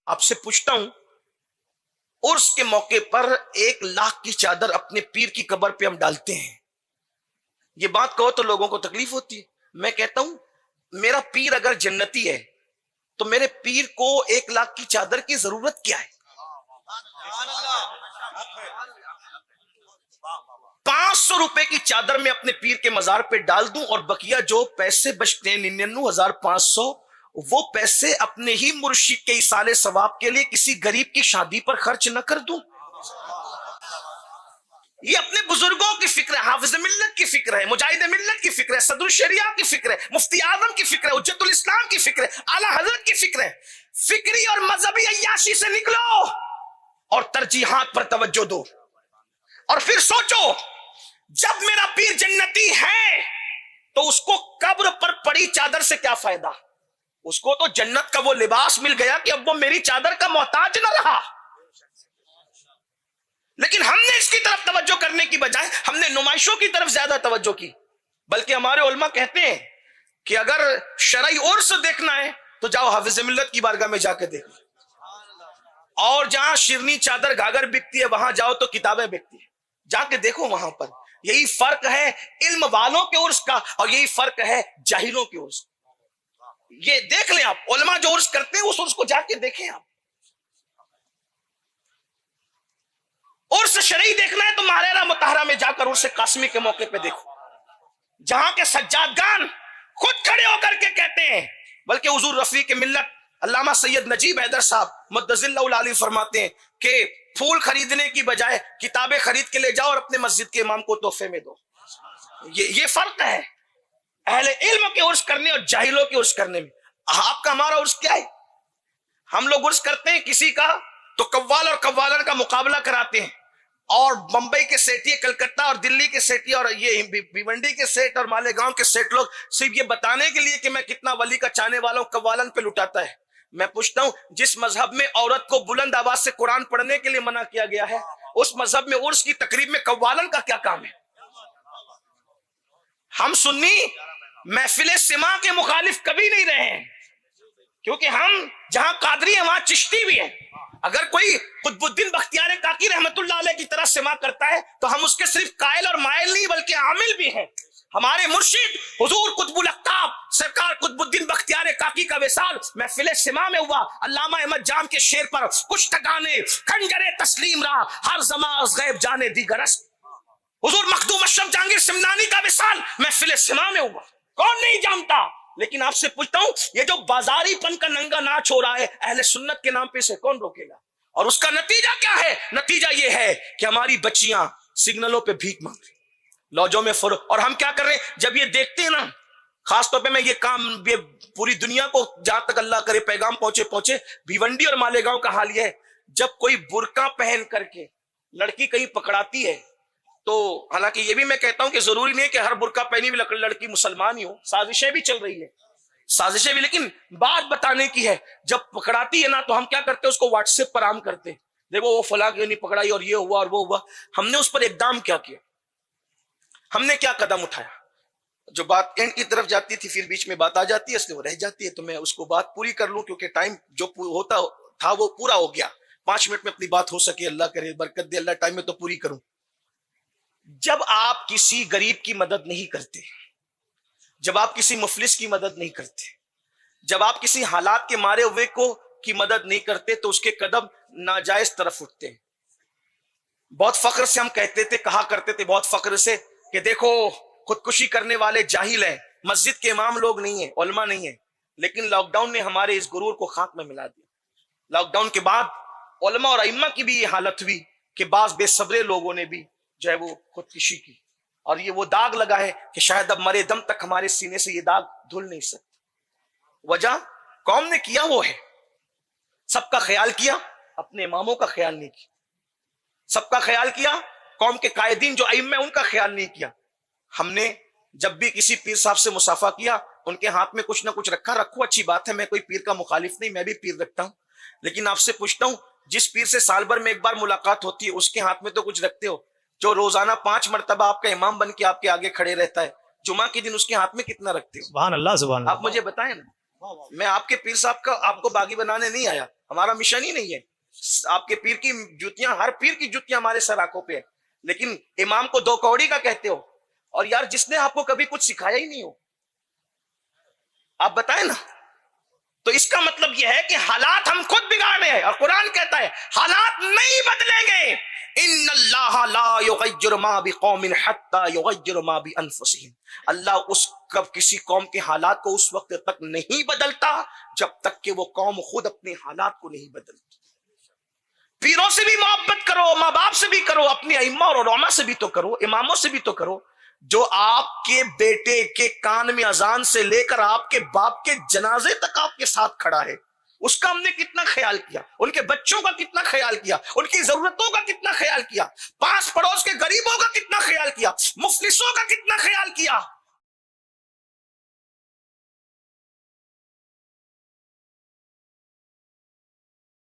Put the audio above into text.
آپ سے پوچھتا ہوں، عرس کے موقع پر 1,00,000 کی چادر اپنے پیر کی قبر پہ ہم ڈالتے ہیں، یہ بات کہو تو لوگوں کو تکلیف ہوتی ہے. میں کہتا ہوں میرا پیر اگر جنتی ہے تو میرے پیر کو 1,00,000 کی چادر کی ضرورت کیا ہے؟ 500 روپے کی چادر میں اپنے پیر کے مزار پہ ڈال دوں اور بقیہ جو پیسے بچتے ہیں 99,500 وہ پیسے اپنے ہی مرشد کے ایصال ثواب کے لیے کسی غریب کی شادی پر خرچ نہ کر دوں؟ یہ اپنے بزرگوں کی فکر ہے، حافظ ملت کی فکر ہے، مجاہد ملت کی فکر ہے، صدر الشریعہ کی فکر ہے، مفتی اعظم کی فکر ہے، حجت الاسلام کی فکر ہے، اعلی حضرت کی فکر ہے. فکری اور مذہبی عیاشی سے نکلو اور ترجیحات پر توجہ دو، اور پھر سوچو جب میرا پیر جنتی ہے تو اس کو قبر پر پڑی چادر سے کیا فائدہ؟ اس کو تو جنت کا وہ لباس مل گیا کہ اب وہ میری چادر کا محتاج نہ رہا. لیکن ہم نے اس کی طرف توجہ کرنے کی بجائے ہم نے نمائشوں کی طرف زیادہ توجہ کی. بلکہ ہمارے علماء کہتے ہیں کہ اگر شرعی عرس دیکھنا ہے تو جاؤ حافظ ملت کی بارگاہ میں جا کے دیکھو، اور جہاں شیرنی چادر گھاگھر بکتی ہے وہاں جاؤ تو کتابیں بکتی ہیں، جا کے دیکھو وہاں پر. یہی فرق ہے علم والوں کے عرس کا اور یہی فرق ہے جاہلوں کے عرس کا. یہ دیکھ لیں آپ، علماء جو عرس کرتے ہیں اس عرس کو جا کے دیکھیں. آپ عرس شرعی دیکھنا ہے تو ماہرہ مطہرہ میں جا کر عرس قاسمی کے موقع پہ دیکھو، جہاں کے سجادگان خود کھڑے ہو کر کے کہتے ہیں. بلکہ حضور رفیق ملت علامہ سید نجیب حیدر صاحب مدظل اللہ العالی فرماتے ہیں کہ پھول خریدنے کی بجائے کتابیں خرید کے لے جاؤ اور اپنے مسجد کے امام کو تحفے میں دو. یہ فرق ہے اہل علم کے عرس کرنے اور جاہلوں کے عرس کرنے میں. آپ کا ہمارا عرس کیا ہے؟ ہم لوگ عرس کرتے ہیں کسی کا تو قوال اور قوالن کا مقابلہ کراتے ہیں، اور بمبئی کے سیٹی، کلکتہ اور دلی کے سیٹی اور یہ بھیونڈی کے سیٹ اور مالیگاؤں کے سیٹ لوگ صرف یہ بتانے کے لیے کہ میں کتنا ولی کا چاہنے والا ہوں قوالن پہ لٹاتا ہے. میں پوچھتا ہوں جس مذہب میں عورت کو بلند آواز سے قرآن پڑھنے کے لیے منع کیا گیا ہے اس مذہب میں عرس کی تقریب میں قوالن کا کیا کام ہے؟ ہم سنی محفل سما کے مخالف کبھی نہیں رہے ہیں، کیونکہ ہم جہاں قادری ہیں وہاں چشتی بھی ہے. اگر کوئی قطب الدین بختیار کاکی رحمت اللہ علیہ کی طرح سما کرتا ہے تو ہم اس کے صرف قائل اور مائل نہیں بلکہ عامل بھی ہیں. ہمارے مرشد حضور قطب الاقطاب سرکار قطب الدین بختیار کاکی کا وصال محفل سما میں ہوا. علامہ احمد جام کے شعر پر کچھ ٹکانے خنجر تسلیم را ہر زمان از غیب جانے دیگر است. حضور مخدوم اشرف جہانگیر سمنانی کا وصال محفل سما میں ہوا. کون نہیں جانتا؟ لیکن آپ سے پوچھتا ہوں یہ جو بازاری پن کا ننگا ناچ ہو رہا ہے اہل سنت کے نام پہ اسے کون روکے گا؟ اور اس کا نتیجہ کیا ہے؟ نتیجہ یہ ہے کہ ہماری بچیاں سگنلوں پہ بھیک مانگ رہی، لوجوں میں فروخت. اور ہم کیا کر رہے ہیں جب یہ دیکھتے ہیں نا، خاص طور پہ میں یہ کام یہ پوری دنیا کو جہاں تک اللہ کرے پیغام پہنچے بھیونڈی اور مالیگاؤں کا حال یہ ہے جب کوئی برقع پہن کر کے لڑکی کہیں پکڑاتی ہے تو حالانکہ یہ بھی میں کہتا ہوں کہ ضروری نہیں ہے کہ ہر برقع پہنی ہوئی لڑکی مسلمان ہی ہو، سازشیں بھی چل رہی ہیں سازشیں بھی، لیکن بات بتانے کی ہے. جب پکڑاتی ہے نا تو ہم کیا کرتے ہیں اس کو واٹس ایپ پر عام کرتے ہیں، دیکھو وہ فلاں کی نہیں پکڑائی اور یہ ہوا اور وہ ہوا. ہم نے اس پر اقدام کیا کیا؟ ہم نے کیا قدم اٹھایا؟ جو بات اینڈ کی طرف جاتی تھی پھر بیچ میں بات آ جاتی ہے اس لیے وہ رہ جاتی ہے، تو میں اس کو بات پوری کر لوں کیونکہ ٹائم جو ہوتا تھا وہ پورا ہو گیا. 5 منٹ میں اپنی بات ہو سکے اللہ کرے برکت دے اللہ، ٹائم میں تو پوری کروں. جب آپ کسی غریب کی مدد نہیں کرتے، جب آپ کسی مفلس کی مدد نہیں کرتے، جب آپ کسی حالات کے مارے ہوئے کو کی مدد نہیں کرتے تو اس کے قدم ناجائز طرف اٹھتے ہیں. بہت فخر سے ہم کہا کرتے تھے بہت فخر سے کہ دیکھو خودکشی کرنے والے جاہل ہیں، مسجد کے امام لوگ نہیں ہیں، علماء نہیں ہیں. لیکن لاک ڈاؤن نے ہمارے اس غرور کو خاک میں ملا دیا. لاک ڈاؤن کے بعد علماء اور ائمہ کی بھی یہ حالت ہوئی کہ بعض بے صبرے لوگوں نے بھی جو ہے وہ خودکشی کی، اور یہ وہ داغ لگا ہے کہ شاید اب مرے دم تک ہمارے سینے سے یہ داغ دھل نہیں سکتے. وجہ قوم نے کیا وہ ہے، سب کا خیال کیا، اپنے اماموں کا خیال نہیں کیا. سب کا خیال کیا، قوم کے قائدین جو ائمہ ان کا خیال نہیں کیا. ہم نے جب بھی کسی پیر صاحب سے مصافحہ کیا ان کے ہاتھ میں کچھ نہ کچھ رکھو، اچھی بات ہے، میں کوئی پیر کا مخالف نہیں، میں بھی پیر رکھتا ہوں. لیکن آپ سے پوچھتا ہوں جس پیر سے سال بھر میں ایک بار ملاقات ہوتی ہے اس کے ہاتھ میں تو کچھ رکھتے ہو؟ جو روزانہ 5 مرتبہ آپ کا امام بن کے آپ کے آگے کھڑے رہتا ہے، جمعہ کے دن اس کے ہاتھ میں کتنا رکھتے ہو؟ سبحان اللہ سبحان اللہ. آپ مجھے بتائیں نا. میں آپ کے پیر صاحب کا آپ کو باغی بنانے نہیں آیا، ہمارا مشن ہی نہیں ہے. آپ کے پیر کی جوتیاں، ہر پیر کی جوتیاں ہمارے سر آنکھوں پہ ہے، لیکن امام کو دو کوڑی کا کہتے ہو، اور یار جس نے آپ کو کبھی کچھ سکھایا ہی نہیں ہو، آپ بتائیں نا. تو اس کا مطلب یہ ہے کہ حالات ہم خود بگاڑ رہے ہیں، اور قرآن کہتا ہے حالات نہیں بدلیں گے. ان اللہ لا یغیر ما بقوم حتی یغیر ما بانفسہم. اللہ کسی قوم کے حالات کو اس وقت تک نہیں بدلتا جب تک کہ وہ قوم خود اپنے حالات کو نہیں بدلتی. پیروں سے بھی محبت کرو، ماں باپ سے بھی کرو، اپنے ائمہ اور علماء سے بھی تو کرو، اماموں سے بھی تو کرو. جو آپ کے بیٹے کے کان میں اذان سے لے کر آپ کے باپ کے جنازے تک آپ کے ساتھ کھڑا ہے، اس کا ہم نے کتنا خیال کیا، ان کے بچوں کا کتنا خیال کیا، ان کی ضرورتوں کا کتنا خیال کیا، پاس پڑوس کے غریبوں کا کتنا خیال کیا، مفلسوں کا کتنا خیال کیا.